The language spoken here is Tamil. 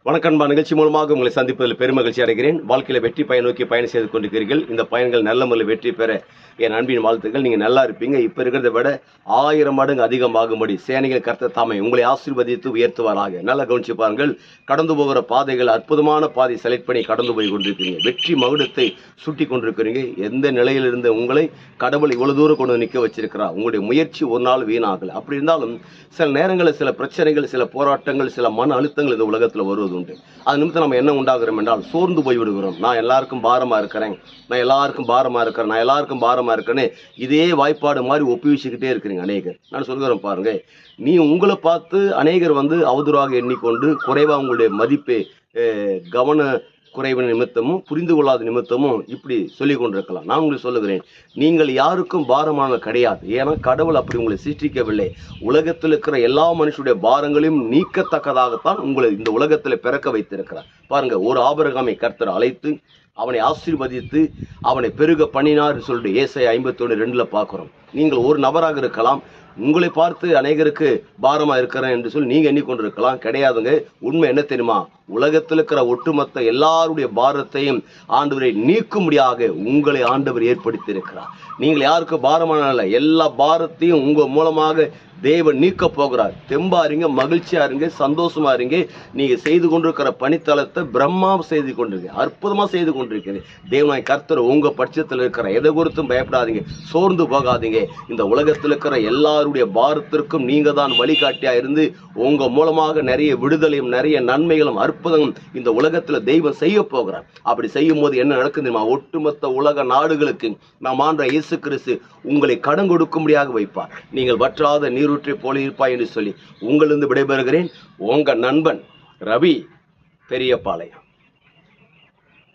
வணக்கம்பா. நிகழ்ச்சி மூலமாக உங்களை சந்திப்பதில் பெருமகிழ்ச்சி அடைகிறேன். வாழ்க்கையில் வெற்றி பயன் நோக்கி பயணம் செய்து கொண்டிருக்கிறீர்கள். இந்த பயன்கள் நல்ல முறையில் வெற்றி பெற என் அன்பின் வாழ்த்துக்கள். நீங்கள் நல்லா இருப்பீங்க. இப்போ இருக்கிறத விட 1000 மடங்கு அதிகமாகும்படி சேனைகள் கர்த்தர் தாமே உங்களை ஆசீர்வதித்து உயர்த்துவாராக. நல்லா கவனிச்சு பாருங்கள். கடந்து போகிற பாதைகள் அற்புதமான பாதை செலக்ட் பண்ணி கடந்து போய் கொண்டிருக்கிறீங்க. வெற்றி மகுடத்தை சுட்டி கொண்டிருக்கிறீங்க. எந்த நிலையில் இருந்த உங்களை கடவுள் இவ்வளவு தூரம் கொண்டு நிற்க வச்சிருக்கிறார். உங்களுடைய முயற்சி ஒரு நாள் வீணாகல. அப்படி இருந்தாலும் சில நேரங்களில் சில பிரச்சனைகள், சில போராட்டங்கள், சில மன அழுத்தங்கள் இந்த உலகத்தில் வருவது உண்டு. அது நிமித்தம் நம்ம என்ன உண்டாகிறோம் என்றால் சோர்ந்து போய் விடுகிறோம். நான் எல்லாருக்கும் பாரமா இருக்கிறேன், நான் எல்லாருக்கும் பாரமா இருக்கிறேன்னு இதே வாய்ப்பாடு மாதிரி ஒப்புவிச்சுக்கிட்டே இருக்கிறீங்க அநேகர். நான் சொல்கிறேன் பாருங்க, நீ உங்களை பார்த்து அநேகர் அவதூறாக எண்ணிக்கொண்டு குறைவா உங்களுடைய மதிப்பை கவன குறைவு நிமித்தமும் புரிந்து கொள்ளாத நிமித்தமும் இப்படி சொல்லிக் கொண்டிருக்கலாம். நான் உங்களுக்கு சொல்லுகிறேன், நீங்கள் யாருக்கும் பாரமான கிடையாது. ஏன்னா கடவுள் அப்படி உங்களை சிருஷ்டிக்கவில்லை. உலகத்தில் இருக்கிற எல்லா மனுஷனுடைய பாரங்களையும் நீக்கத்தக்கதாகத்தான் உங்களை இந்த உலகத்தில் பிறக்க வைத்திருக்கிறார். பாருங்க, ஒரு ஆபிரகாமை கர்த்தர் அழைத்து அவனை ஆசீர்வதித்து அவனை பெருக பண்ணினார் சொல்லிட்டு ஏசாயா 51:2 பார்க்கிறோம். நீங்கள் ஒரு நபராக இருக்கலாம், உங்களை பார்த்து அநேகருக்கு பாரமா இருக்கிறேன் என்று சொல்லி நீங்க எண்ணிக்கொண்டிருக்கலாம். கிடையாதுங்க. உண்மை என்ன தெரியுமா? உலகத்தில் இருக்கிற ஒட்டுமொத்த எல்லாருடைய பாரத்தையும் ஆண்டவரை நீக்கும்படியாக உங்களை ஆண்டவர் ஏற்படுத்தி இருக்கிறார். நீங்கள் யாருக்கு பாரமான எல்லா பாரத்தையும் உங்க மூலமாக தேவன் நீக்க போகிறார். தெம்பா இருங்க, மகிழ்ச்சியா இருங்க, சந்தோஷமா இருங்க. நீங்க செய்து கொண்டிருக்கிற பணித்தளத்தை பிரம்மா செய்து கொண்டிருக்க, அற்புதமா செய்து கொண்டிருக்கிறது. தேவனாய் கர்த்தர் உங்க பட்சத்தில் இருக்கிற எதை குறித்தும் பயப்படாதீங்க, சோர்ந்து போகாதீங்க. இந்த உலகத்தில் இருக்கிற எல்லாருடைய பாரத்திற்கும் நீங்க தான் வழிகாட்டியா இருந்து உங்க மூலமாக நிறைய விடுதலையும் நிறைய நன்மைகளும் அற்புதமும் இந்த உலகத்துல தெய்வம் செய்ய போகிறார். அப்படி செய்யும் போது என்ன நடக்குது? ஒட்டுமொத்த உலக நாடுகளுக்கு நாம் ஆண்ட இயேசு கிறிஸ்து உங்களை கடன் கொடுக்கும்படியாக வைப்பார். நீங்கள் வற்றாத நீரூற்றை போல இருப்பாய் என்று சொல்லி உங்களிருந்து விடைபெறுகிறேன். உங்க நண்பன் ரவி, பெரியபாளையம்.